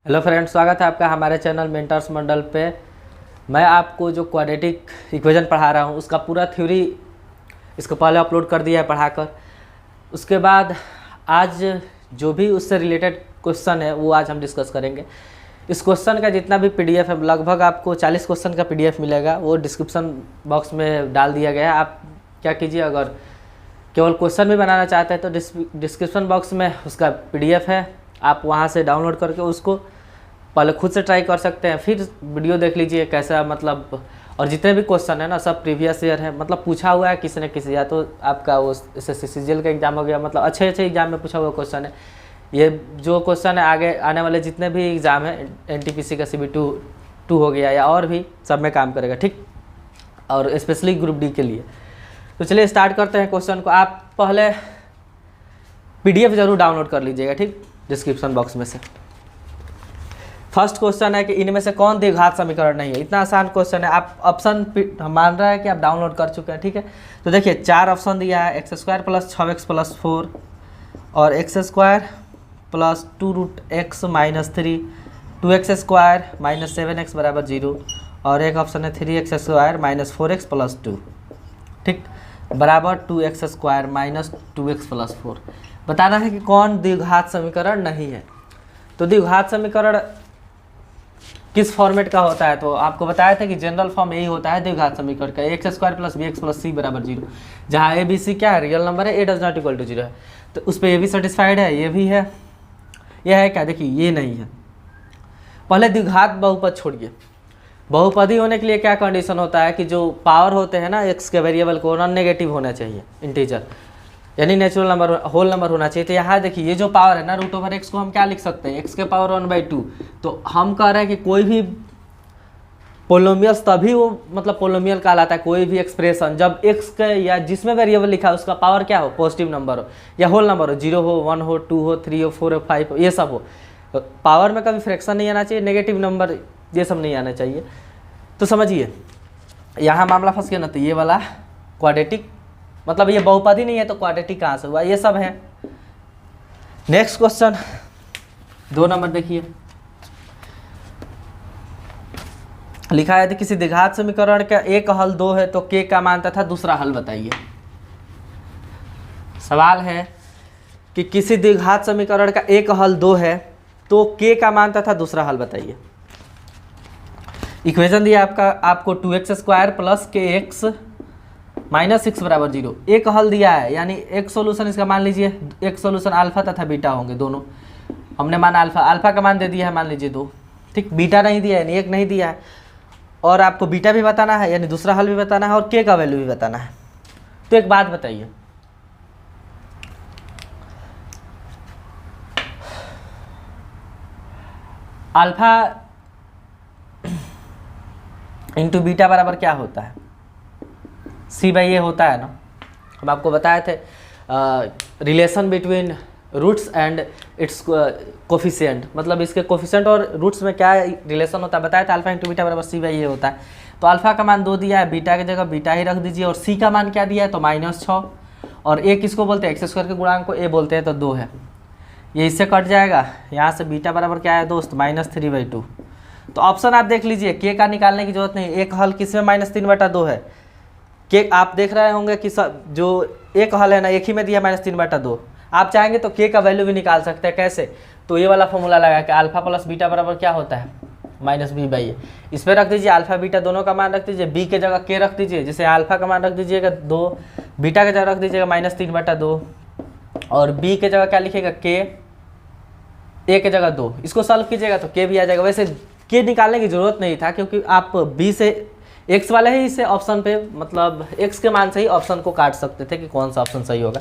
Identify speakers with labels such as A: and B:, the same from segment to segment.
A: Hello friends, स्वागत है आपका हमारे चैनल मेंटर्स मंडल पे। मैं आपको जो क्वाड्रेटिक इक्वेशन पढ़ा रहा हूँ उसका पूरा थ्योरी इसको पहले अपलोड कर दिया है पढ़ाकर। उसके बाद आज जो भी उससे रिलेटेड क्वेश्चन है वो आज हम डिस्कस करेंगे। इस क्वेश्चन का जितना भी पीडीएफ है, लगभग आपको 40 क्वेश्चन का पीडीएफ मिलेगा, वो डिस्क्रिप्शन बॉक्स में डाल दिया गया है। आप क्या कीजिए, अगर केवल क्वेश्चन भी बनाना चाहते हैं तो डिस्क्रिप्शन बॉक्स में उसका पीडीएफ है, आप वहाँ से डाउनलोड करके उसको पहले खुद से ट्राई कर सकते हैं, फिर वीडियो देख लीजिए कैसा मतलब। और जितने भी क्वेश्चन है ना सब प्रीवियस ईयर है, मतलब पूछा हुआ है किसी न किसी, या तो आपका वो SSC CGL का एग्जाम हो गया, मतलब अच्छे एग्जाम में पूछा हुआ क्वेश्चन है। ये जो क्वेश्चन है आगे आने वाले जितने भी एग्ज़ाम है, NTPC का CB2 हो गया या और भी, सब में काम करेगा, ठीक। और स्पेशली ग्रुप डी के लिए। तो चलिए स्टार्ट करते हैं क्वेश्चन को। आप पहले PDF ज़रूर डाउनलोड कर लीजिएगा, ठीक, डिस्क्रिप्शन बॉक्स में से। फर्स्ट क्वेश्चन है कि इनमें से कौन द्विघात समीकरण नहीं है। इतना आसान क्वेश्चन है, आप ऑप्शन मान रहा है कि आप डाउनलोड कर चुके हैं, ठीक है। तो देखिए 4 ऑप्शन दिया है, x² + 6x + 4 और x² + 2√x - 3, 2x² - 7x = 0 और एक ऑप्शन है 3x² - 4x + 2, ठीक, बराबर 2x² - 2x + 4। बताना है कि कौन द्विघात समीकरण नहीं है। तो द्विघात समीकरण किस फॉर्मेट का होता है, तो आपको बताया था कि जनरल फॉर्म यही होता है द्विघात समीकरण का, x² + bx + c = 0, जहाँ a b c क्या है, रियल नंबर है, a ≠ = 0 है, तो उस पर ये भी सेटिस्फाइड है, ये भी है, यह है क्या, देखिए ये नहीं है। पहले द्विघात बहुपद छोड़िए, बहुपदी होने के लिए क्या कंडीशन होता है कि जो पावर होते हैं ना x के वेरिएबल को नॉन नेगेटिव होना चाहिए, इंटीजर यानी नेचुरल नंबर, होल नंबर होना चाहिए। तो यहाँ देखिए ये जो पावर है ना √x को हम क्या लिख सकते हैं, x के पावर 1/2। तो हम कह रहे हैं कि कोई भी पोलोमियल्स तभी वो मतलब पोलोमियल कहलाता है, कोई भी एक्सप्रेशन जब x के या जिसमें वेरिएबल लिखा है उसका पावर क्या हो, पॉजिटिव नंबर हो या होल नंबर हो, 0 हो, 1 हो, 2 हो, 3 हो, 4 हो, 5 हो, ये सब हो। तो पावर में कभी फ्रैक्शन नहीं आना चाहिए, नेगेटिव नंबर ये सब नहीं आना चाहिए। तो समझिए यहाँ मामला फंस गया ना, तो ये वाला क्वाड्रेटिक मतलब ये बहुपदी नहीं है तो क्वाड्रेटिक कहाँ से हुआ, ये सब है। नेक्स्ट क्वेश्चन 2 नंबर देखिए, लिखा है कि किसी द्विघात समीकरण का एक हल 2 है तो k का मान तथा दूसरा हल बताइए। सवाल है कि किसी द्विघात समीकरण का एक हल 2 है तो k का मान तथा दूसरा हल बताइए। इक्वेशन दिया आपको 2x² + kx - 6 = 0। एक हल दिया है, यानी एक सॉल्यूशन इसका मान लीजिए, एक सॉल्यूशन अल्फा तथा बीटा होंगे दोनों। हमने मान अल्फा का मान दे दिया है, मान लीजिए 2, ठीक। बीटा नहीं दिया है, यानी एक नहीं दिया है, और आपको बीटा भी बताना है यानी दूसरा हल भी बताना है और के का वैल्यू भी बताना है। तो एक बात बताइए, अल्फा इंटू बीटा बराबर क्या होता है, C/A होता है ना। हम आपको बताए थे relation between roots and its coefficient, मतलब इसके कोफिशिएंट और रूट्स में क्या रिलेशन होता है, बताया था अल्फा इंटू बीटा बराबर C/A होता है। तो अल्फा का मान 2 दिया है, बीटा की जगह बीटा ही रख दीजिए, और C का मान क्या दिया है तो -6, और a किसको बोलते हैं, x² के गुणांक को a बोलते हैं, तो 2 है। ये इससे कट जाएगा, यहाँ से बीटा बराबर क्या है दोस्त, -3/2। तो ऑप्शन आप देख लीजिए, के का निकालने की जरूरत नहीं, एक हल किस में -3/2 है, के आप देख रहे होंगे कि जो एक हल है ना एक ही में दिया -3/2। आप चाहेंगे तो के का वैल्यू भी निकाल सकते हैं, कैसे, तो ये वाला फॉर्मूला लगा के अल्फा + बीटा बराबर क्या होता है -b/a। इस पर रख दीजिए अल्फा बीटा दोनों का मान रख दीजिए, b के जगह के रख दीजिए, जैसे अल्फा का मान रख दीजिएगा 2, बीटा के जगह रख दीजिएगा -3/2, और b के जगह क्या लिखिएगा के, a के जगह 2। इसको सॉल्व कीजिएगा तो के भी आ जाएगा। वैसे के निकालने की जरूरत नहीं था, क्योंकि आप b से x वाले ही इसे ऑप्शन पे मतलब x के मान से ही ऑप्शन को काट सकते थे कि कौन सा ऑप्शन सही होगा।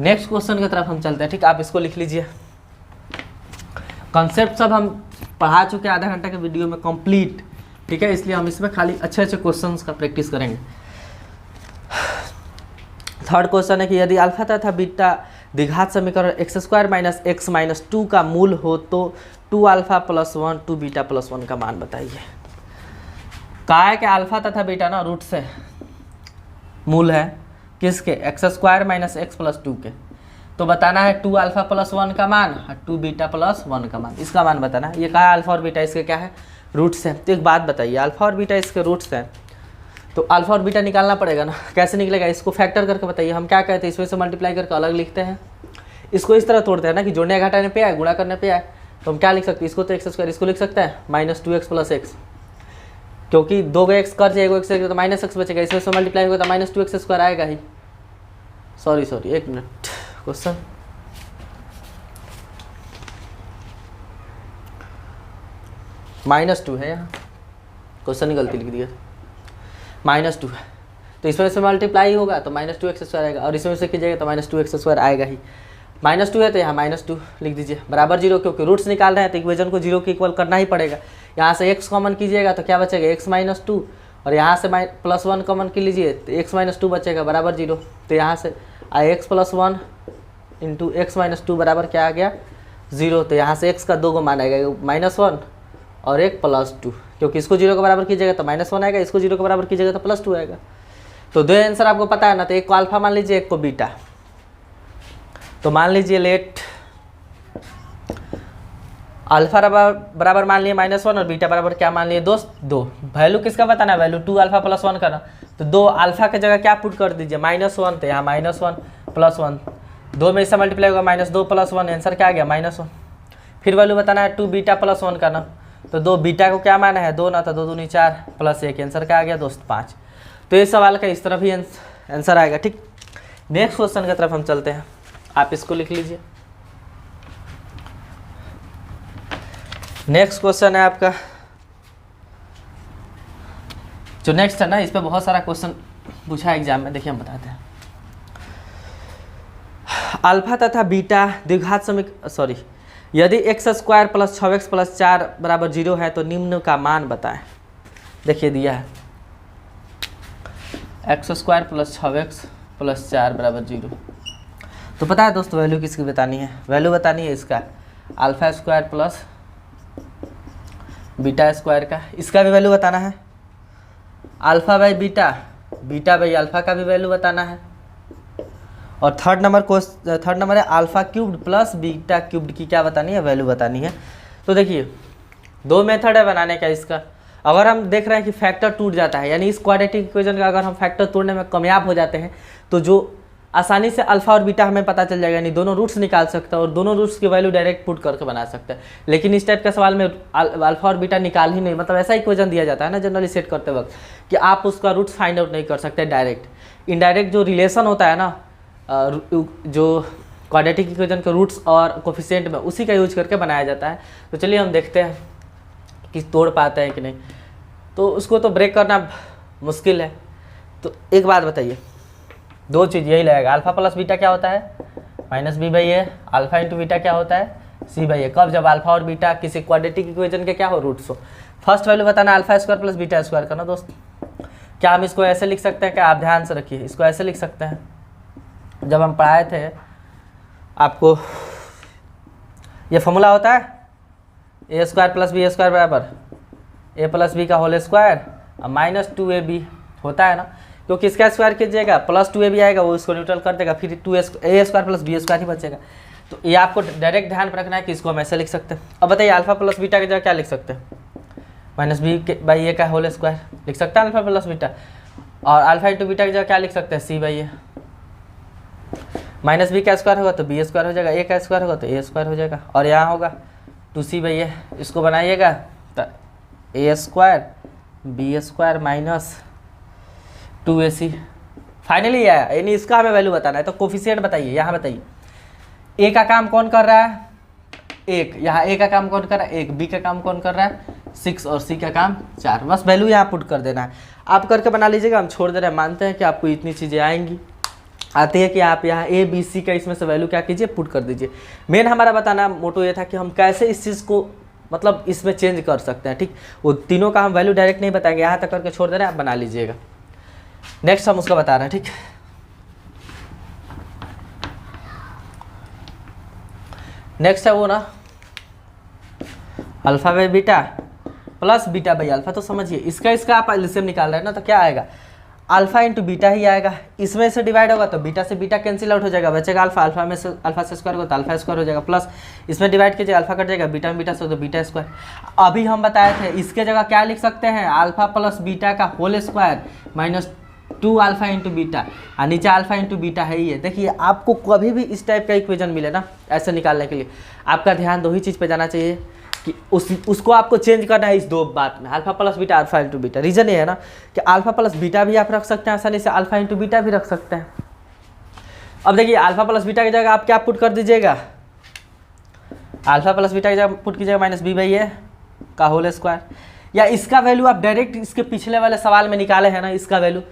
A: नेक्स्ट क्वेश्चन की तरफ हम चलते हैं, ठीक, आप इसको लिख लीजिए। कॉन्सेप्ट सब हम पढ़ा चुके हैं आधा घंटा के वीडियो में कंप्लीट, ठीक है, इसलिए हम इसमें खाली अच्छे क्वेश्चंस का प्रैक्टिस करेंगे। थर्ड क्वेश्चन है कि यदि अल्फा तथा बीटा द्विघात समीकरण x² - x - 2 का मूल हो तो 2α + 1 2β + 1 का मान बताइए। कहा है कि अल्फा तथा बीटा ना रूट से मूल है किसके, x² - x + 2 के। तो बताना है 2 अल्फा प्लस 1 का मान और 2 बीटा प्लस 1 का मान, इसका मान बताना है। ये कहा है अल्फा और बीटा इसके क्या है, रूट्स हैं। तो एक बात बताइए, अल्फा और बीटा इसके रूट्स हैं, तो अल्फा और बीटा निकालना पड़ेगा ना। कैसे निकलेगा, इसको फैक्टर करके बताइए। हम क्या कहते हैं, इसमें से मल्टीप्लाई करके अलग लिखते हैं, इसको इस तरह तोड़ते हैं ना कि जोड़ने घटाने पे आए, गुणा करने पे आए। तो हम क्या लिख सकते हैं, इसको तो एक्स स्क्वायर, इसको लिख सकते हैं -2x प्लस एक्स, क्योंकि 2 एक्स कर जाएगा, एक्स तो -x बचेगा, इसमें से मल्टीप्लाई होगा तो -2x स्क्वायर आएगा ही। सॉरी 1 मिनट, क्वेश्चन -2 है, यहाँ क्वेश्चन ही गलती लिख दिया, -2 है। तो इसमें से मल्टीप्लाई होगा तो -2x स्क्वायर आएगा, और इसमें से कीजिएगा तो -2x स्क्वायर आएगा ही। -2 है तो यहाँ -2 लिख दीजिए, बराबर 0, क्योंकि रूट्स निकाल रहे हैं तो इक्वेशन को 0 के इक्वल करना ही पड़ेगा। यहाँ से x कॉमन कीजिएगा तो क्या बचेगा, x -2, और यहाँ से +1 कॉमन की लीजिए तो x -2 बचेगा बराबर 0। तो यहाँ से x + 1 × x -2 बराबर क्या आ गया, 0। तो यहाँ से x का 2 मान आएगा, -1 और 1 +2, क्योंकि इसको 0 के बराबर कीजिएगा तो -1 आएगा, इसको 0 के बराबर कीजिएगा तो +2 आएगा। तो 2 आंसर आपको पता है ना, तो एक को अल्फा मान लीजिए, एक को बीटा। तो मान लीजिए लेट अल्फा बराबर मान लिए -1 और बीटा बराबर क्या मान लिए दोस्त, 2। वैल्यू किसका बताना है, वैल्यू 2 अल्फा प्लस 1 का ना। तो 2 अल्फा की जगह क्या पुट कर दीजिए, -1, तो यहाँ -1 + 1, 2 में इससे मल्टीप्लाई होगा, -2 + 1, आंसर क्या आ गया, -1। फिर वैल्यू बताना है 2 बीटा प्लस 1 का ना। तो 2 बीटा को क्या माना है, 2 ना, तो 2 दूनी 4 + 1, आंसर क्या आ गया दोस्त, 5। तो इस सवाल का इस तरफ ही आंसर आएगा। ठीक, नेक्स्ट क्वेश्चन की तरफ हम चलते हैं, आप इसको लिख लीजिए। नेक्स्ट क्वेश्चन है आपका, जो नेक्स्ट है ना, इस पर बहुत सारा क्वेश्चन पूछा एग्जाम में, देखिए हम बताते हैं। अल्फा तथा बीटा द्विघात समीकरण, यदि x² + 6x + 4 = 0 है तो निम्न का मान बताएं। देखिए दिया है x² + 6x + 4 = 0। तो पता है दोस्तों वैल्यू किसकी बतानी है, वैल्यू बतानी है इसका α² प्लस β² का, इसका भी वैल्यू बताना है। α/β, β/α का भी वैल्यू बताना है। और थर्ड नंबर है α³ प्लस β³ की क्या बतानी है, वैल्यू बतानी है। तो देखिए 2 मेथड है बनाने का इसका। अगर हम देख रहे हैं कि फैक्टर टूट जाता है, यानी इस क्वाड्रेटिक इक्वेशन का अगर हम फैक्टर तोड़ने में कामयाब हो जाते हैं, तो जो आसानी से अल्फा और बीटा हमें पता चल जाएगा, यानी दोनों रूट्स निकाल सकते हैं और दोनों रूट्स की वैल्यू डायरेक्ट पुट करके बना सकते हैं। लेकिन इस टाइप का सवाल में अल्फा और बीटा निकाल ही नहीं, मतलब ऐसा इक्वेशन दिया जाता है ना जनरली सेट करते वक्त, कि आप उसका रूट्स फाइंड आउट नहीं कर सकते डायरेक्ट। इनडायरेक्ट जो रिलेशन होता है ना, जो क्वाड्रेटिक इक्वेशन के रूट्स और कोफिशिएंट में, उसी का यूज करके बनाया जाता है। तो चलिए हम देखते हैं कि तोड़ पाते हैं कि नहीं। तो उसको तो ब्रेक करना मुश्किल है। तो एक बात बताइए, 2 चीज़ यही लगेगा, अल्फा प्लस बीटा क्या होता है, -b/a, अल्फा इंटू बीटा क्या होता है, c/a। कब, जब अल्फा और बीटा किसी क्वाड्रेटिक इक्वेशन के क्या हो, रूट्स हो। फर्स्ट वैल्यू बताना α² प्लस β² का ना दोस्त। क्या हम इसको ऐसे लिख सकते हैं, क्या आप ध्यान से रखिए, इसको ऐसे लिख सकते हैं। जब हम पढ़ाए थे आपको, ये फॉर्मूला होता है a² प्लस b² बराबर a प्लस b का होल स्क्वायर और -2ab होता है ना, क्योंकि इसका स्क्वायर कीजिएगा +2ab आएगा, वो इसको न्यूट्रल कर देगा, फिर a² प्लस b² ही बचेगा। तो ये आपको डायरेक्ट ध्यान रखना है कि इसको हम ऐसे लिख सकते हैं। अब बताइए अल्फा प्लस बीटा की जगह क्या लिख सकते हैं, -b/a का होल स्क्वायर लिख सकते हैं अल्फा प्लस बीटा, और अल्फा इंटू बीटा की जगह क्या लिख सकते हैं, c/a। -b का स्क्वायर होगा तो b² हो जाएगा, a का स्क्वायर होगा तो a² हो जाएगा, और यहाँ होगा 2c/a। इसको बनाइएगा तो a² b² -2ac फाइनली आया। यानी इसका हमें वैल्यू बताना है। तो कोफिशिएंट बताइए, यहाँ बताइए a का काम कौन कर रहा है, 1, यहाँ a का काम कौन कर रहा है, 1, b का काम कौन कर रहा है, 6, और c का काम 4। बस वैल्यू यहाँ पुट कर देना है, आप करके बना लीजिएगा, हम छोड़ दे रहे हैं। मानते हैं कि आपको इतनी चीज़ें आएंगी, आती है कि आप यहाँ a b c का इसमें से वैल्यू क्या कीजिए, पुट कर दीजिए। मेन हमारा बताना मोटो ये था कि हम कैसे इस चीज़ को मतलब इसमें चेंज कर सकते हैं। ठीक, वो तीनों का हम वैल्यू डायरेक्ट नहीं बताएंगे, यहाँ तक करके छोड़ दे रहे हैं, आप बना लीजिएगा। नेक्स्ट हम उसका बता रहे हैं। ठीक, नेक्स्ट है वो ना α/β प्लस β/α। तो समझिए इसका आप एलसीएम निकाल रहे हैं ना, तो क्या आएगा, अल्फा इंटू बीटा ही आएगा, इसमें से डिवाइड होगा तो बीटा से बीटा कैंसिल आउट हो जाएगा, बचेगा अल्फा, अल्फा में से अल्फा से स्क्वायर होगा तो अल्फा स्क्वायर हो जाएगा, प्लस इसमें डिवाइड कीजिए अल्फा कट जाएगा, बीटा में बीटा से तो बीटा स्क्वायर। अभी हम बताए थे इसके जगह क्या लिख सकते हैं, अल्फा प्लस बीटा का whole square minus 2 alpha into beta, और नीचे अल्फा इंटू बीटा है ही है। देखिए आपको कभी भी इस टाइप का इक्वेशन मिले ना ऐसे निकालने के लिए आपका ध्यान दो ही चीज़ पे जाना चाहिए कि उसको आपको चेंज करना है इस दो बात में, alpha plus beta alpha into beta. Reason ये है ना कि अल्फा प्लस बीटा भी आप रख सकते हैं आसानी से, अल्फा इंटू बीटा भी रख सकते हैं। अब देखिए अल्फा प्लस बीटा की जगह आप क्या पुट कर दीजिएगा, अल्फा प्लस बीटा की जगह पुट कीजिएगा माइनस बी बाई ए का होल स्क्वायर, या इसका वैल्यू आप डायरेक्ट इसके पिछले वाले सवाल में निकाले हैं ना, इसका वैल्यू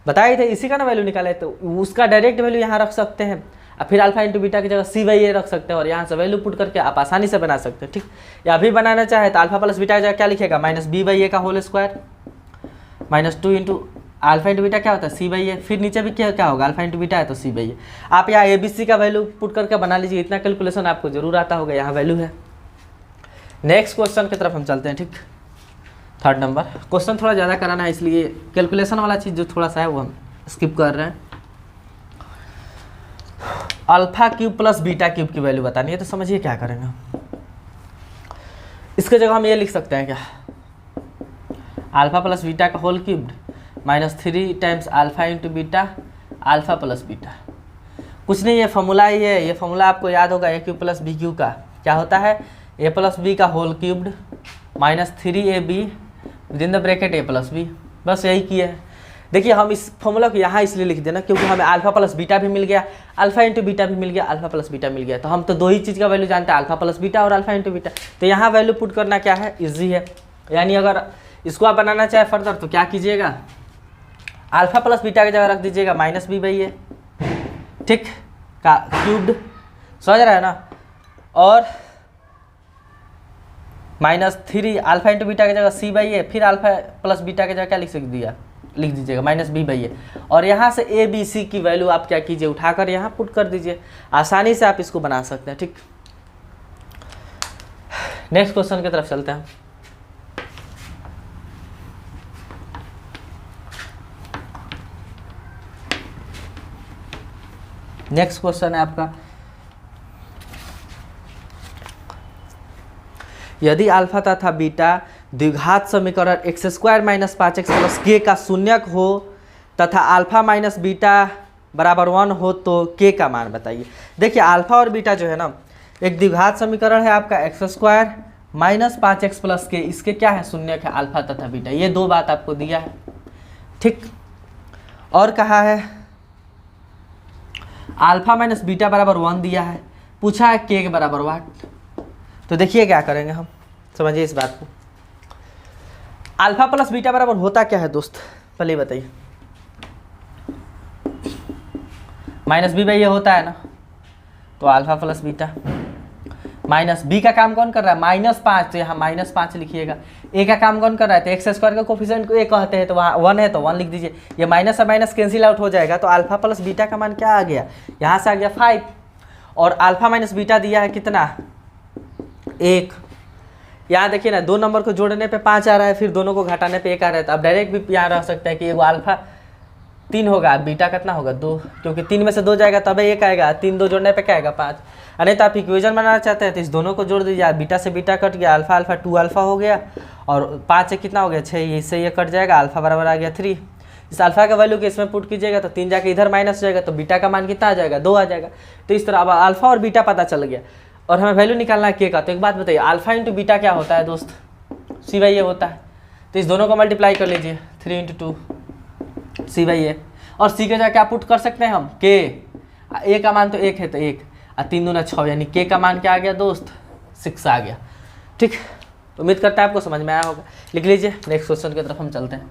A: बताए थे, इसी का ना वैल्यू निकाले तो उसका डायरेक्ट वैल्यू यहाँ रख सकते हैं, और फिर अल्फा इंटू बीटा की जगह सी बाई ए रख सकते हैं और यहाँ से वैल्यू पुट करके आप आसानी से बना सकते हैं। ठीक, या अभी बनाना चाहे तो अल्फा प्लस बीटा की जगह क्या लिखेगा, माइनस बी बाई ए का whole square minus 2 into alpha into beta क्या होता है सी बाई ए, फिर नीचे भी क्या होगा अल्फा इंटू बीटा है तो सी बाई ए। आप यहाँ ए बी सी का वैल्यू पुट करके बना लीजिए, इतना कैलकुलेशन आपको जरूर आता होगा, यहाँ वैल्यू है। नेक्स्ट क्वेश्चन की तरफ हम चलते हैं। ठीक, 3rd नंबर क्वेश्चन थोड़ा ज़्यादा कराना है इसलिए कैलकुलेशन वाला चीज़ जो थोड़ा सा है वो हम स्किप कर रहे हैं। Alpha cube plus beta cube की वैल्यू बतानी है तो समझिए क्या करेंगे, इसके जगह हम ये लिख सकते हैं क्या, अल्फा प्लस बीटा का whole cube minus 3 times alpha into beta alpha plus beta. कुछ नहीं, ये फॉर्मूला ही है, ये फॉर्मूला आपको याद होगा A cube plus B cube का क्या होता है, ए प्लस बी का whole cubed minus 3ab within the bracket A plus B, बस यही किया है। देखिए हम इस फॉर्मूला को यहाँ इसलिए लिख देना क्योंकि हमें अल्फा प्लस बीटा भी मिल गया, अल्फा इंटू बीटा भी मिल गया, अल्फा प्लस बीटा मिल गया, तो हम तो दो ही चीज़ का वैल्यू जानते हैं, अल्फा प्लस बीटा और अल्फा इंटू बीटा। तो यहाँ वैल्यू पुट करना क्या है, इजी है। यानी अगर इसको आप बनाना चाहे फर्दर तो क्या कीजिएगा, अल्फा प्लस बीटा की जगह रख दीजिएगा माइनस बी बाई ए, ठीक, का क्यूब्ड, समझ रहा है ना, और माइनस 3 अल्फा इंटू बीटा की जगह सी बाई ए, फिर अल्फा प्लस बीटा की जगह क्या लिख दीजिएगा माइनस बी बाई ए, और यहाँ से ए बी सी की वैल्यू आप क्या कीजिए उठाकर यहाँ पुट कर दीजिए, आसानी से आप इसको बना सकते हैं। ठीक, नेक्स्ट क्वेश्चन की तरफ चलते हैं। नेक्स्ट क्वेश्चन है आपका, यदि अल्फा तथा बीटा द्विघात समीकरण x square minus 5x plus के का शून्यक हो तथा अल्फा माइनस बीटा बराबर 1 हो तो के का मान बताइए। देखिए अल्फा और बीटा जो है ना एक द्विघात समीकरण है आपका x square minus 5x plus के, इसके क्या है शून्यक है अल्फा तथा बीटा, ये दो बात आपको दिया है। ठीक, और कहा है अल्फा माइनस बीटा बराबर 1 दिया है, पूछा है के बराबर 1। तो देखिए क्या करेंगे हम, समझिए इस बात को। अल्फा प्लस बीटा बराबर होता क्या है दोस्त, पहले बताइए। माइनस बी बाई ए होता है ना, तो alpha plus beta minus B का काम कौन कर रहा है -5, तो यहाँ -5 लिखिएगा। ए का काम कौन कर रहा है, तो एक्स स्क्वायर का कोफिशिएंट को ए कहते हैं, तो वहाँ 1 है तो 1 लिख दीजिए। ये माइनस से माइनस कैंसिल आउट हो जाएगा, तो अल्फा प्लस बीटा का मान क्या आ गया, यहाँ से आ गया 5, और अल्फा माइनस बीटा दिया है कितना 1। यहाँ देखिए ना, 2 नंबर को जोड़ने पे 5 आ रहा है, फिर दोनों को घटाने पे 1 आ रहा है, तो अब डायरेक्ट भी यहाँ रह सकता है कि एगो अल्फा 3 होगा, बीटा कितना होगा 2, क्योंकि 3 में से 2 जाएगा तब 1 आएगा, 3 2 जोड़ने पे क्या आएगा 5। अरे तो आप इक्वेशन बनाना चाहते हैं तो इस दोनों को जोड़ दीजिए, बीटा से बीटा कट गया, अल्फा अल्फा 2 अल्फा हो गया, और 5 से कितना हो गया 6, इससे ये कट जाएगा, अल्फा बराबर आ गया 3। इस अल्फा का वैल्यू के इसमें पुट कीजिएगा तो 3 जाके इधर माइनस हो जाएगा, तो बीटा का मान कितना आ जाएगा 2 आ जाएगा। तो इस तरह अब अल्फा और बीटा पता चल गया, और हमें वैल्यू निकालना है के का। तो एक बात बताइए, अल्फा इंटू बीटा क्या होता है दोस्त, सी बाई ए होता है, तो इस दोनों को मल्टीप्लाई कर लीजिए, 3 इंटू 2 सी बाई ए, और सी के जगह क्या पुट कर सकते हैं हम के, ए का मान तो 1 है तो 1, और 3 दूना 6, यानी के का मान क्या आ गया दोस्त 6 आ गया। ठीक, उम्मीद करता है आपको समझ में आया होगा, लिख लीजिए। नेक्स्ट क्वेश्चन की तरफ हम चलते हैं।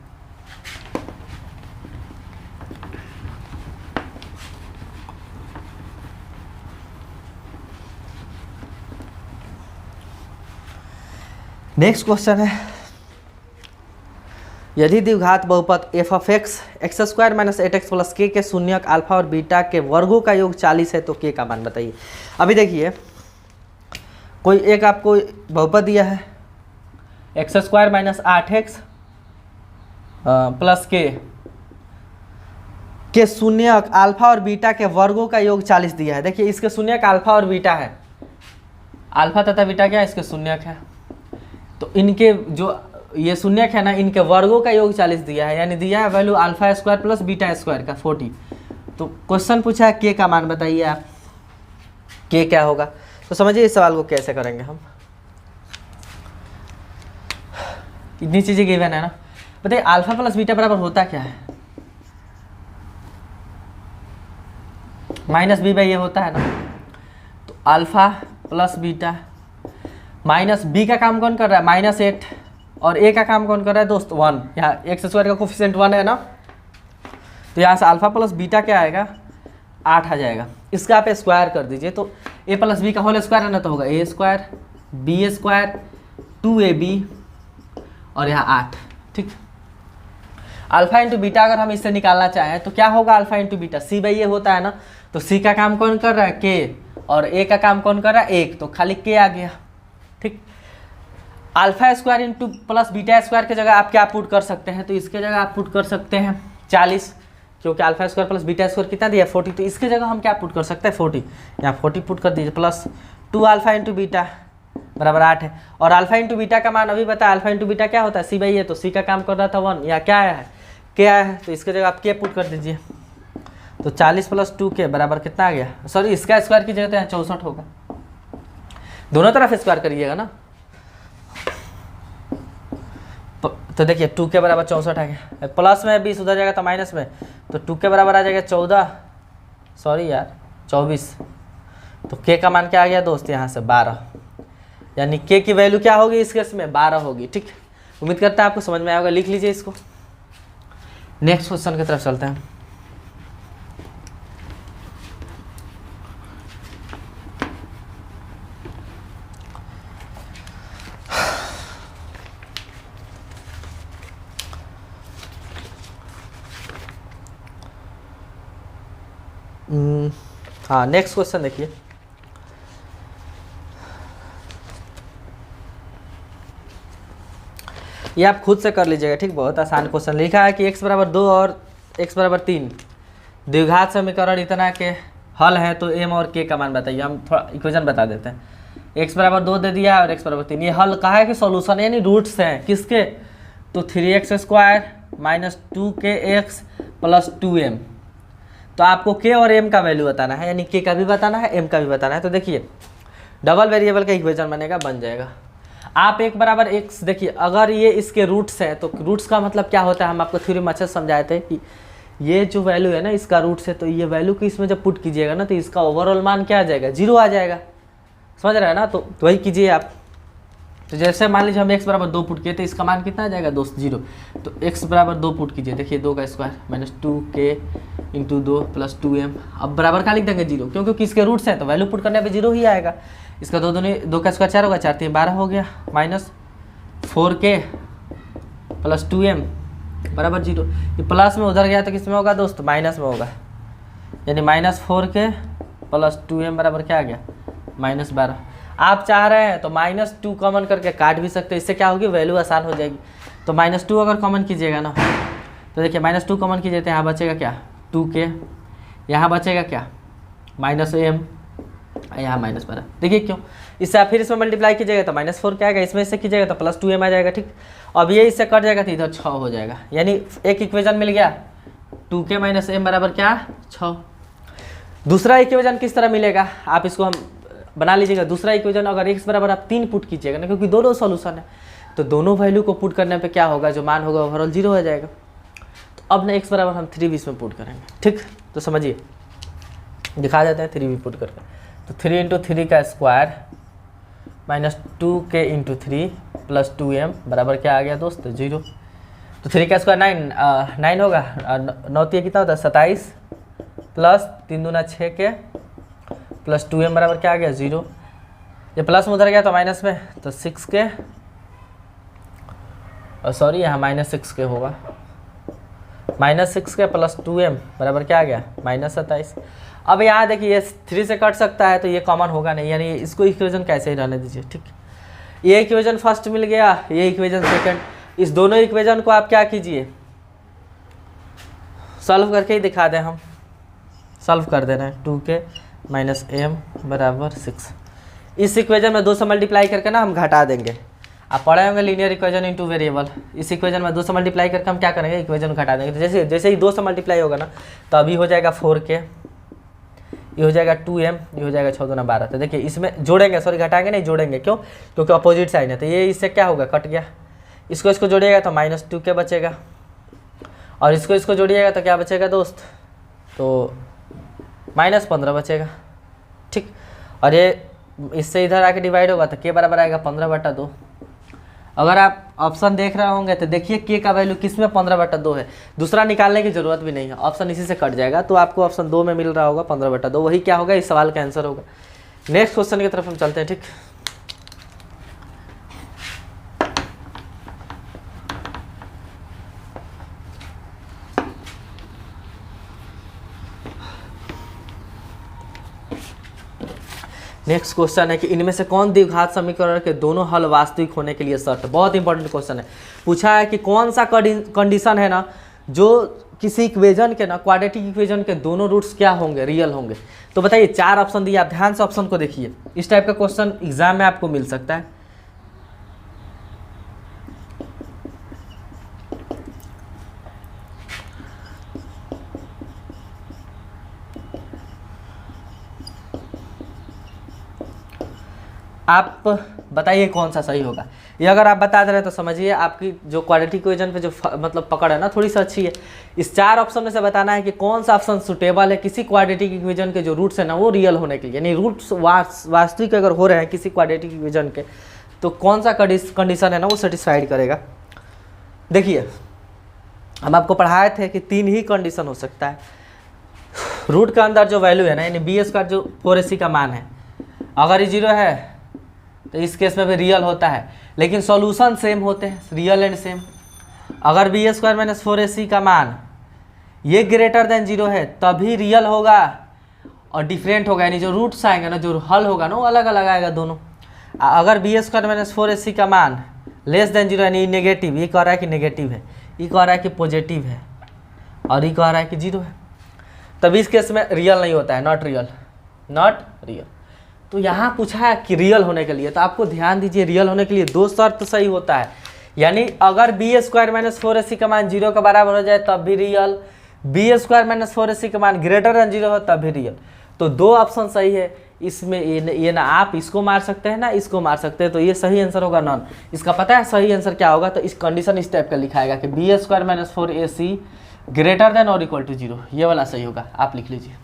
A: नेक्स्ट क्वेश्चन है, यदि द्विघात बहुपद f of x x square minus 8x plus के शून्यक अल्फा और बीटा के वर्गों का योग 40 है तो के का मान बताइए। अभी देखिए कोई एक आपको बहुपद दिया है x square minus 8x plus के, के शून्यक अल्फा और बीटा के वर्गों का योग 40 दिया है। देखिए इसके शून्यक अल्फा और बीटा है, अल्फा तथा बीटा क्या है, इसके शून्यक है। तो इनके जो ये शून्यक है ना, इनके वर्गों का योग 40 दिया है, यानी दिया है value alpha square plus beta square का 40। तो क्वेश्चन पूछा है के का मान बताइए आप, के क्या होगा। तो समझिए इस सवाल को कैसे करेंगे हम। इतनी चीजें गिवन है ना, बताइए अल्फा प्लस बीटा बराबर होता क्या है, माइनस बी बाई ये होता है ना। तो alpha plus beta, minus B का काम कौन कर रहा है, -8, और ए का काम कौन कर रहा है दोस्त, 1। यहाँ एक्स स्क्वायर का कोफिशिएंट 1 है ना, तो यहाँ से अल्फा प्लस बीटा क्या आएगा, 8 आ जाएगा। इसका आप स्क्वायर कर दीजिए, तो ए प्लस बी का होल स्क्वायर है ना, तो होगा ए स्क्वायर बी स्क्वायर 2ab और यहाँ 8। ठीक, अल्फा इंटू बीटा अगर हम इससे निकालना चाहें तो क्या होगा, alpha into beta C by A होता है ना। तो सी का काम कौन कर रहा है, के, और ए का काम कौन कर रहा है, 1, तो खाली के आ गया। ठीक, alpha square into plus beta square की जगह आप क्या पुट कर सकते हैं, तो इसके जगह आप पुट कर सकते हैं 40, क्योंकि alpha square plus beta square कितना दिया, 40। तो इसके जगह हम क्या पुट कर सकते हैं, 40। यहाँ 40 पुट कर दीजिए, प्लस 2 अल्फा इंटू बीटा बराबर 8 है। और अल्फा इंटू बीटा का मान अभी बताया, अल्फा इंटू बीटा क्या होता है, सी बाई ए। तो सी का काम कर रहा था 1, यहाँ क्या आया है, के आया है, तो इसके जगह आप के पुट कर दीजिए। तो 40 प्लस 2 के बराबर कितना आ गया, सॉरी इसका स्क्वायर की जगह तो यहाँ 64 होगा, दोनों तरफ स्क्वायर करिएगा ना। तो देखिए 2 के बराबर 64 आ गया, प्लस में 20 उधर जाएगा तो माइनस में, तो 2 के बराबर आ जाएगा 24। तो के का मान क्या आ गया दोस्त, यहाँ से 12, यानी के की वैल्यू क्या होगी इस केस में, 12 होगी। ठीक, उम्मीद करता है आपको समझ में आएगा, लिख लीजिए इसको। नेक्स्ट क्वेश्चन की तरफ चलते हैं। हाँ, नेक्स्ट क्वेश्चन देखिए। ये आप खुद से कर लीजिएगा। ठीक, बहुत आसान क्वेश्चन लिखा है कि x बराबर 2 और x बराबर 3 द्विघात समीकरण इतना के हल है, तो m और k का मान बताइए। हम थोड़ा इक्वेशन बता देते हैं। x बराबर 2 दे दिया और x बराबर 3, ये हल कहा है कि सॉल्यूशन यानी रूट्स हैं किसके, तो 3x square minus 2kx plus 2m। तो आपको k और m का वैल्यू बताना है, यानी k का भी बताना है, m का भी बताना है। तो देखिए डबल वेरिएबल का इक्वेशन बनेगा, बन जाएगा। आप एक बराबर x, देखिए अगर ये इसके रूट्स हैं तो रूट्स का मतलब क्या होता है, हम आपको थ्योरी में अच्छे से समझाए थे कि ये जो वैल्यू है ना इसका रूट्स है, तो ये वैल्यू को इसमें जब पुट कीजिएगा ना तो इसका ओवरऑल मान क्या आ जाएगा, 0 आ जाएगा। समझ रहे हैं ना, तो वही कीजिए आप। तो जैसे मान लीजिए हम x बराबर 2 पुट किए तो इसका मान कितना आ जाएगा दोस्त, 0। तो x बराबर 2 पुट कीजिए, देखिए 2 का square minus 2k into 2 plus 2m। अब बराबर का लिख देंगे 0, क्योंकि इसके रूट्स हैं तो वैल्यू पुट करने पे 0 ही आएगा। इसका 2 का स्क्वायर 4 होगा, 4 3 12 हो गया, माइनस 4k प्लस 2m बराबर 0। ये प्लस में उधर गया तो किस में होगा दोस्त, माइनस में होगा, यानी माइनस 4k प्लस 2m बराबर क्या आ गया, माइनस 12। आप चाह रहे हैं तो -2 कॉमन करके काट भी सकते हैं, इससे क्या होगी, वैल्यू आसान हो जाएगी। तो -2 अगर कॉमन कीजिएगा ना, तो देखिए -2 कॉमन कीजिए तो यहाँ बचेगा क्या, 2k, यहाँ बचेगा क्या, -m, यहाँ -12। देखिए क्यों, इससे आप फिर इसमें मल्टीप्लाई कीजिएगा तो -4 आएगा, इसमें इससे कीजिएगा तो प्लस 2m आ जाएगा। ठीक, अब ये इससे कट जाएगा तो इधर 6 हो जाएगा, यानी एक इक्वेशन मिल गया, 2k - m बराबर क्या, 6। दूसरा इक्वेशन किस तरह मिलेगा, आप इसको हम बना लीजिएगा। दूसरा इक्वेशन अगर x बराबर आप 3 पुट कीजिएगा ना, क्योंकि दोनों सॉल्यूशन है, तो दोनों वैल्यू को पुट करने पे क्या होगा, जो मान होगा ओवरऑल 0 हो जाएगा। तो अब ना x बराबर हम 3 भी इसमें पुट करेंगे। ठीक, तो समझिए दिखा देते हैं 3 भी पुट करके। तो 3 × 3 का square minus 2k × 3 plus 2m बराबर क्या आ गया दोस्त, 0। तो 3 का स्क्वायर 9 होगा, 9 कितना होता है 27, प्लस 3 दूना 6k प्लस 2m बराबर क्या आ गया, 0। ये प्लस में उधर गया तो माइनस में, तो 6k, और सॉरी यहाँ -6k होगा, -6k प्लस 2m बराबर क्या आ गया, -27। अब यहाँ देखिए ये 3 से कट सकता है तो ये कॉमन होगा नहीं, यानी इसको इक्वेशन कैसे ही रहने दीजिए। ठीक, ये इक्वेशन फर्स्ट मिल गया, ये इक्वेशन सेकंड, इस दोनों इक्वेशन को आप क्या कीजिए, सॉल्व करके ही दिखा दें हम। सॉल्व कर दे रहे हैं 2k माइनस m बराबर 6। इस इक्वेशन में 2 से मल्टीप्लाई करके ना हम घटा देंगे। आप पढ़े होंगे लीनियर इक्वेशन इनटू वेरिएबल। इस इक्वेशन में 2 से मल्टीप्लाई करके हम क्या करेंगे, इक्वेशन घटा देंगे। तो जैसे जैसे ही 2 से मल्टीप्लाई होगा ना तो अभी हो जाएगा 4k, ये हो जाएगा 2m, ये हो जाएगा 6 दूना 12। तो देखिए इसमें जोड़ेंगे, सॉरी घटाएंगे नहीं, जोड़ेंगे। क्यों? क्योंकि अपोजिट साइन है। तो ये इससे क्या होगा, कट गया। इसको जोड़िएगा तो माइनस 2k बचेगा, और इसको जोड़िएगा तो क्या बचेगा दोस्त, तो माइनस 15 बचेगा। ठीक, और ये इससे इधर आके डिवाइड होगा तो k बराबर आएगा 15/2। अगर आप ऑप्शन देख रहे होंगे तो देखिए k का वैल्यू किस में 15/2 है। दूसरा निकालने की जरूरत भी नहीं है, ऑप्शन इसी से कट जाएगा। तो आपको ऑप्शन 2 में मिल रहा होगा 15/2, वही क्या होगा, इस सवाल का आंसर होगा। नेक्स्ट क्वेश्चन की तरफ हम चलते हैं। ठीक, नेक्स्ट क्वेश्चन है कि इनमें से कौन द्विघात समीकरण के दोनों हल वास्तविक होने के लिए शर्त। बहुत इंपॉर्टेंट क्वेश्चन है। पूछा है कि कौन सा कंडीशन है ना जो किसी इक्वेशन के ना क्वाड्रेटिक इक्वेशन के दोनों रूट्स क्या होंगे, रियल होंगे। तो बताइए, 4 ऑप्शन दिए, आप ध्यान से ऑप्शन को देखिए। इस टाइप का क्वेश्चन एग्जाम में आपको मिल सकता है। आप बताइए कौन सा सही होगा। ये अगर आप बता दे रहे हैं तो समझिए आपकी जो क्वाड्रेटिक इक्वेशन पे जो मतलब पकड़ है ना थोड़ी सी अच्छी है। इस 4 ऑप्शन में से बताना है कि कौन सा ऑप्शन सुटेबल है किसी क्वाड्रेटिक इक्वेशन के जो रूट्स है ना वो रियल होने के लिए, यानी रूट्स वास्तविक अगर हो रहे हैं किसी क्वाड्रेटिक इक्वेशन के, तो कौन सा कंडीशन है ना वो सेटिस्फाइड करेगा। देखिए, हम आपको पढ़ाए थे कि 3 ही कंडीशन हो सकता है। रूट के अंदर जो वैल्यू है ना, यानी b² जो 4ac का मान है, अगर ये 0 है तो इस केस में भी रियल होता है, लेकिन सॉल्यूशन सेम होते हैं, रियल एंड सेम। अगर b² माइनस 4ac का मान ये ग्रेटर देन 0 है तभी रियल होगा और डिफरेंट होगा, यानी जो रूट्स आएंगे ना, जो हल होगा ना वो अलग अलग आएगा दोनों। अगर b² माइनस 4ac का मान लेस देन 0 यानी नेगेटिव, ये कह रहा है कि नेगेटिव है, ये कह रहा है कि पॉजिटिव है, और ये कह रहा है कि 0 है, तभी इस केस में रियल नहीं होता है, नॉट रियल, नॉट रियल। तो यहाँ पूछा है कि रियल होने के लिए, तो आपको ध्यान दीजिए, रियल होने के लिए 2 शर्त सही होता है। यानी अगर b² माइनस 4ac का मान 0 के बराबर हो जाए तब भी रियल, b² माइनस 4ac का मान ग्रेटर देन 0 हो तब भी रियल। तो 2 ऑप्शन सही है इसमें। ये ना आप इसको मार सकते हैं ना इसको मार सकते हैं, तो ये सही आंसर होगा नॉन। इसका पता है सही आंसर क्या होगा, तो इस कंडीशन इस टाइप का लिखाएगा कि b² minus 4ac greater than और इक्वल टू 0, ये वाला सही होगा, आप लिख लीजिए।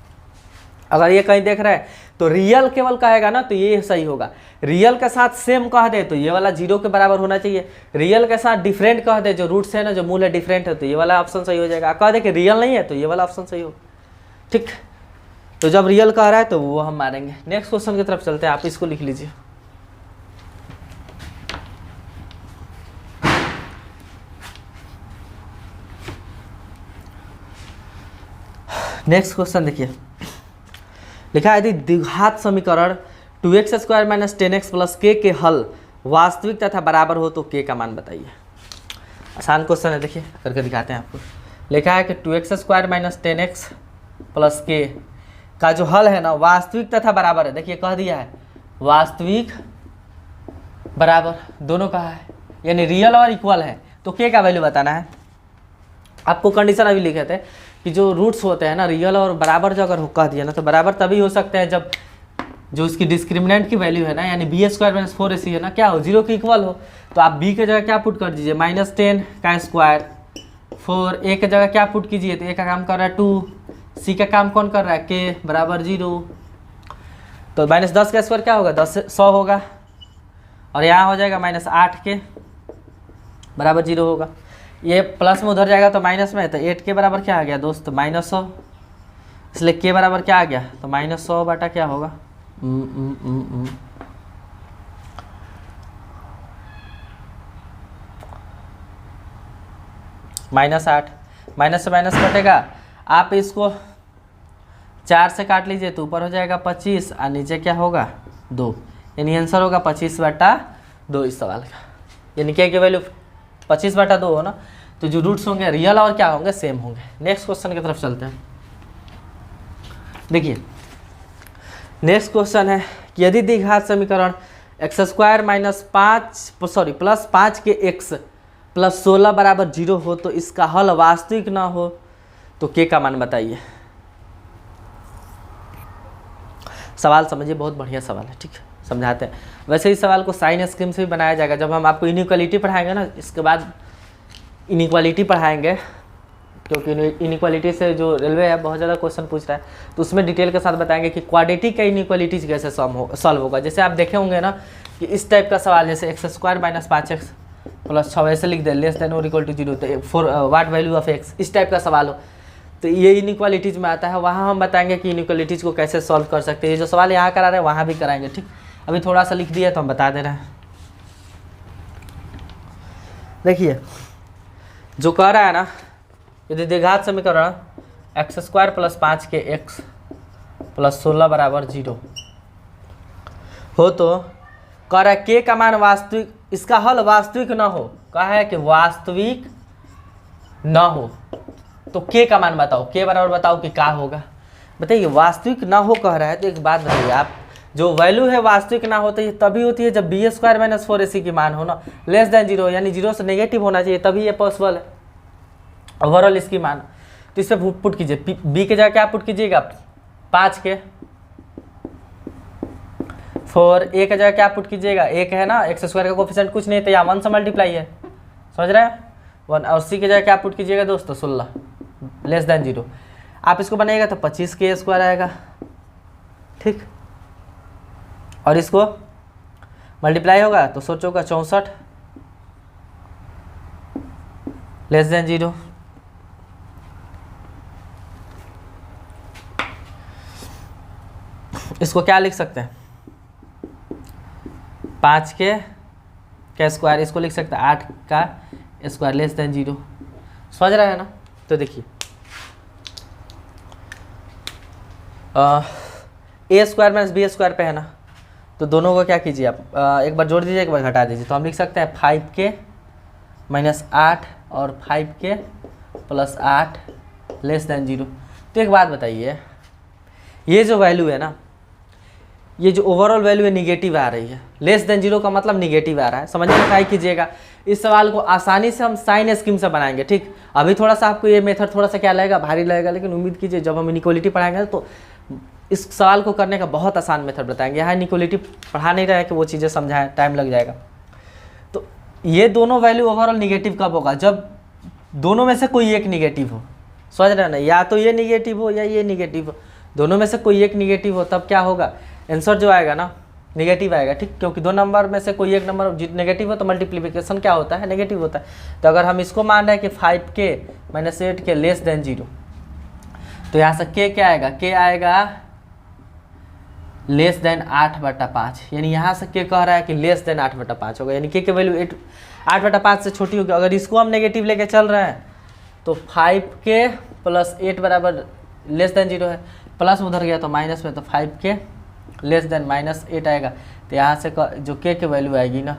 A: अगर ये कहीं देख रहे हैं तो रियल केवल कहेगा ना तो ये सही होगा। रियल के साथ सेम कह दे तो ये वाला 0 के बराबर होना चाहिए। रियल के साथ डिफरेंट कह दे, जो रूट्स है ना, जो मूल है डिफरेंट है, तो ये वाला ऑप्शन सही हो जाएगा। कह दे कि रियल नहीं है तो ये वाला ऑप्शन सही होगा। ठीक, तो जब रियल कह रहा है तो वो हम मारेंगे। नेक्स्ट क्वेश्चन की तरफ चलते हैं, आप इसको लिख लीजिए। नेक्स्ट क्वेश्चन देखिए, लिखा है यदि द्विघात समीकरण 2x² minus 10x plus k के हल वास्तविक तथा बराबर हो तो k का मान बताइए। आसान क्वेश्चन है, देखिए करके दिखाते हैं आपको। लिखा है कि 2x² minus 10x plus k का जो हल है ना वास्तविक तथा बराबर है। देखिए कह दिया है वास्तविक बराबर, दोनों कहा है, यानी रियल और इक्वल है, तो k का वैल्यू बताना है। आपको कंडीशन अभी लिखे थे कि जो रूट्स होते हैं ना रियल और बराबर, जो अगर कह दिया ना तो बराबर तभी हो सकते हैं जब जो इसकी डिस्क्रिमिनेंट की वैल्यू है ना, यानी b² माइनस 4ac है ना, क्या हो, 0 के इक्वल हो। तो आप b के जगह क्या पुट कर दीजिए, -10 का स्क्वायर, 4 a के जगह क्या पुट कीजिए, तो a का काम कर रहा है 2, c का काम कौन कर रहा है, k बराबर 0। तो -10 का स्क्वायर क्या होगा, 10 से 100 होगा, और यहाँ हो जाएगा -8 के बराबर 0 होगा। ये प्लस में उधर जाएगा तो माइनस में है, तो 8 के बराबर क्या आ गया दोस्त, -100, इसलिए k बराबर क्या आ गया, तो -100 बटा क्या होगा, -8, माइनस से माइनस कटेगा। आप इसको 4 से काट लीजिए तो ऊपर हो जाएगा 25 और नीचे क्या होगा 2, यानी आंसर होगा 25/2 इस सवाल का। यानी क्या की वैल्यू 25/2 हो ना, तो जो रूट्स होंगे रियल और क्या होंगे, सेम होंगे। नेक्स्ट क्वेश्चन की तरफ चलते हैं। देखिए नेक्स्ट क्वेश्चन है कि यदि द्विघात समीकरण x² माइनस 5 प्लस 5 के x प्लस 16 बराबर 0 हो तो इसका हल वास्तविक ना हो तो k का मान बताइए। सवाल समझिए, बहुत बढ़िया सवाल है, ठीक है, समझाते हैं। वैसे ही सवाल को साइन स्कीम से भी बनाया जाएगा। जब हम आपको इनइक्वालिटी पढ़ाएंगे ना, इसके बाद इनइक्वालिटी पढ़ाएंगे, क्योंकि इनइक्वालिटी से जो रेलवे है बहुत ज़्यादा क्वेश्चन पूछ रहा है, तो उसमें डिटेल के साथ बताएंगे कि क्वाड्रेटिक का इनइक्वालिटीज कैसे सॉल्व होगा। जैसे आप देखे होंगे ना कि इस टाइप का सवाल, जैसे x² माइनस 5x प्लस 6 ऐसे लिख दे, लेस देन और इक्वल टू 0, तो for what value of x, इस टाइप का सवाल हो तो ये इनइक्वालिटीज में आता है। वहाँ हम बताएंगे कि इनइक्वालिटीज को कैसे सॉल्व कर सकते हैं। ये जो सवाल यहाँ करा रहे हैं वहाँ भी कराएंगे, ठीक। अभी थोड़ा सा लिख दिया तो हम बता दे रहे हैं। देखिए जो कह रहा है ना, यदि द्विघात समीकरण x² प्लस 5 के x प्लस 16 बराबर 0 हो तो कह रहा है k का मान वास्तविक, इसका हल वास्तविक ना हो। कहा है कि वास्तविक ना हो तो k का मान बताओ। k बराबर बताओ कि क्या होगा, बताइए। वास्तविक ना हो कह रहा है तो एक बात बताइए आप, जो वैल्यू है वास्तविक ना हो तो ये तभी होती है जब b² माइनस 4ac की मान हो ना लेस देन 0, यानी 0 से नेगेटिव होना चाहिए, तभी ये पॉसिबल है ओवरऑल इसकी मान। तो इस पर पुट कीजिए, b के जगह क्या पुट कीजिएगा 5 के, 4 a के जगह क्या पुट कीजिएगा 1 है ना, x² का कोफिशिएंट कुछ नहीं तो यहाँ 1 से मल्टीप्लाई है, समझ रहे हैं 1। और c के जगह क्या पुट कीजिएगा दोस्तों 16 लेस देन 0। आप इसको बनाइएगा तो 25k² आएगा, ठीक। और इसको मल्टीप्लाई होगा तो सोचोगा 64 लेस देन 0। इसको क्या लिख सकते हैं 5 के स्क्वायर, इसको लिख सकते हैं 8 का स्क्वायर लेस देन 0, समझ रहे हैं ना। तो देखिए a² माइनस b² पे है ना, तो दोनों को क्या कीजिए आप एक बार जोड़ दीजिए एक बार घटा दीजिए, तो हम लिख सकते हैं 5k माइनस 8 और 5k प्लस 8 लेस देन 0। तो एक बात बताइए, ये जो वैल्यू है ना, ये जो ओवरऑल वैल्यू है निगेटिव आ रही है, लेस देन 0 का मतलब निगेटिव आ रहा है, समझने में ट्राई कीजिएगा। इस सवाल को आसानी से हम साइन स्कीम से बनाएंगे, ठीक। अभी थोड़ा सा आपको ये मेथड थोड़ा सा क्या लगेगा, भारी लगेगा, लेकिन उम्मीद कीजिए जब हम इनइक्वालिटी पढ़ाएंगे तो इस सवाल को करने का बहुत आसान मेथड बताएंगे। यहाँ इनइक्वालिटी पढ़ा नहीं रहे कि वो चीज़ें समझाएं, टाइम लग जाएगा। तो ये दोनों वैल्यू ओवरऑल निगेटिव कब होगा, जब दोनों में से कोई एक निगेटिव हो, समझ रहे हैं ना, या तो ये निगेटिव हो या ये निगेटिव हो, दोनों में से कोई एक निगेटिव हो, तब क्या होगा आंसर जो आएगा ना नेगेटिव आएगा, ठीक। क्योंकि दो नंबर में से कोई एक नंबर नेगेटिव हो तो मल्टीप्लिकेशन क्या होता है, नेगेटिव होता है। तो अगर हम इसको मान रहे हैं कि 5k minus 8k less than 0, तो यहाँ से k क्या आएगा, k आएगा लेस देन 8/5, यानी यहाँ से k कह रहा है कि लेस देन 8/5 होगा, यानी k की वैल्यू 8/5 से छोटी होगी। अगर इसको हम नेगेटिव लेके चल रहे हैं तो 5k प्लस 8 बराबर लेस देन 0 है, प्लस उधर गया तो माइनस में, तो 5k लेस देन माइनस 8 आएगा। तो यहाँ से जो k की वैल्यू आएगी ना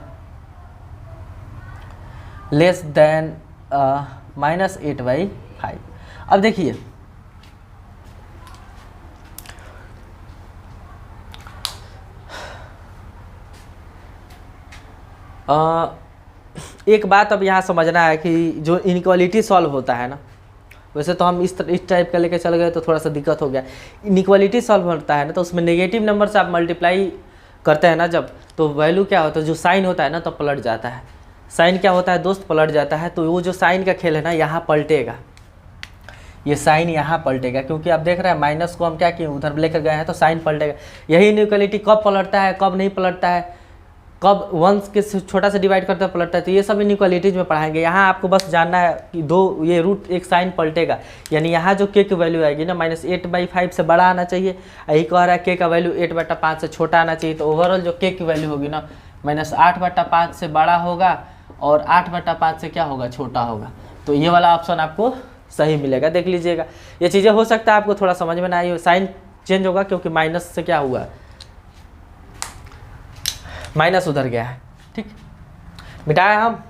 A: लेस देन माइनस 8/5। अब देखिए एक बात अब यहाँ समझना है कि जो इनइक्वालिटी सॉल्व होता है ना, वैसे तो हम इस टाइप का लेके चल गए तो थोड़ा सा दिक्कत हो गया। इनइक्वालिटी सॉल्व होता है ना, तो उसमें नेगेटिव नंबर से आप मल्टीप्लाई करते हैं ना जब, तो वैल्यू क्या होता है, जो साइन होता है ना तो पलट जाता है। साइन क्या होता है दोस्त, पलट जाता है। तो वो जो साइन का खेल है ना, यहाँ पलटेगा, ये साइन यहाँ पलटेगा, क्योंकि आप देख रहे हैं माइनस को हम क्या किए उधर लेकर गए हैं, तो साइन पलटेगा। यही इनइक्वालिटी कब पलटता है कब नहीं पलटता है, कब 1 के छोटा से डिवाइड करते पलटता है, तो ये सब इनइक्वालिटीज में पढ़ाएंगे। यहाँ आपको बस जानना है कि दो ये रूट एक साइन पलटेगा, यानी यहाँ जो k की वैल्यू आएगी ना -8/5 से बड़ा आना चाहिए। यही कह रहा है k का वैल्यू 8/5 से छोटा आना चाहिए। तो ओवरऑल जो k की वैल्यू होगी ना -8/5 से बड़ा होगा और 8/5 से क्या होगा, छोटा होगा। तो ये वाला ऑप्शन आपको सही मिलेगा, देख लीजिएगा। ये चीज़ें हो सकता है आपको थोड़ा समझ में ना आई हो, साइन चेंज होगा क्योंकि माइनस से क्या हुआ, माइनस उधर गया है, ठीक। मिटाया हम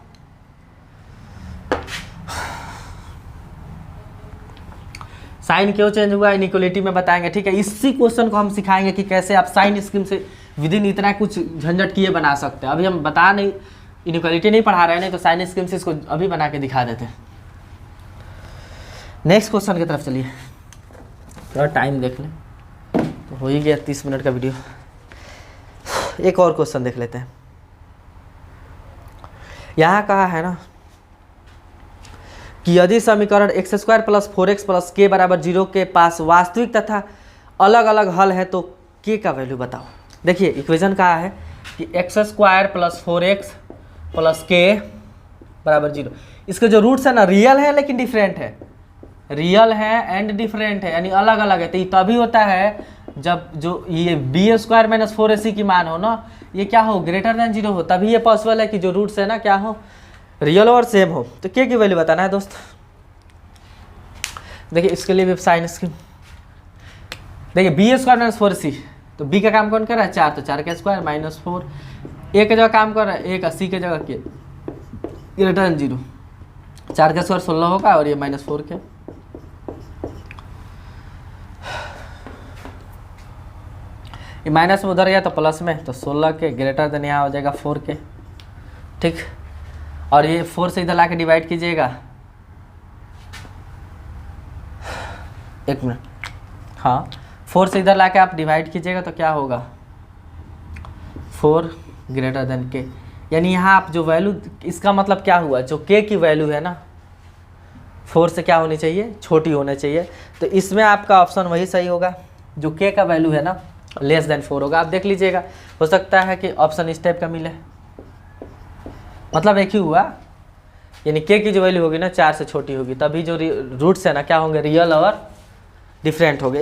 A: साइन क्यों चेंज हुआ इनइक्वलिटी में बताएंगे, ठीक है। इसी क्वेश्चन को हम सिखाएंगे कि कैसे आप साइन स्कीम से विद इन इतना कुछ झंझट किए बना सकते हैं। अभी हम बता नहीं, इनइक्वलिटी नहीं पढ़ा रहे हैं, नहीं तो साइन स्कीम से इसको अभी बना के दिखा देते हैं। नेक्स्ट क्वेश्चन की तरफ चलिए, थोड़ा टाइम देख लें, तो हो ही गया 30 मिनट का वीडियो। एक और क्वेश्चन देख लेते हैं। यहाँ कहा है ना कि यदि समीकरण x² + 4x + k = 0 के पास वास्तविक तथा अलग अलग हल है तो k का वैल्यू बताओ। देखिए इक्वेशन कहा है कि x² + 4x + k = 0। इसके जो रूट्स है ना रियल है लेकिन डिफरेंट है, रियल है एंड डिफरेंट है, यानी अलग अलग है। तो ये तभी होता है जब जो ये b² - 4ac की मान हो ना, ये क्या हो ग्रेटर देन 0 हो, तभी ये पॉसिबल है कि जो रूट्स है ना क्या हो रियल और सेम हो। तो k की वैल्यू बताना है दोस्त। देखिए इसके लिए भी साइन स्कीम, देखिए b² - 4c, तो b का काम कौन कर रहा है 4, तो 4 का स्क्वायर -4, a के जगह काम कर रहा है 1 का, c के जगह के ग्रेटर देन 0, 4 का स्क्वायर 16 होगा और ये -4 के। ये माइनस में उधर गया तो प्लस में, तो 16 के ग्रेटर देन यहाँ हो जाएगा 4 के, ठीक। और ये 4 से इधर ला के डिवाइड कीजिएगा, एक मिनट, हाँ 4 से इधर ला के आप डिवाइड कीजिएगा तो क्या होगा 4 ग्रेटर देन के, यानी यहाँ आप जो वैल्यू, इसका मतलब क्या हुआ जो k की वैल्यू है ना 4 से क्या होनी चाहिए छोटी होनी चाहिए। तो इसमें आपका ऑप्शन वही सही होगा, जो k का वैल्यू है ना लेस देन 4 होगा। आप देख लीजिएगा, हो सकता है कि ऑप्शन इस टाइप का मिले, मतलब एक ही हुआ, यानी k की जो वैल्यू होगी ना 4 से छोटी होगी, तभी जो रूट्स है ना क्या होंगे रियल और डिफरेंट हो गए।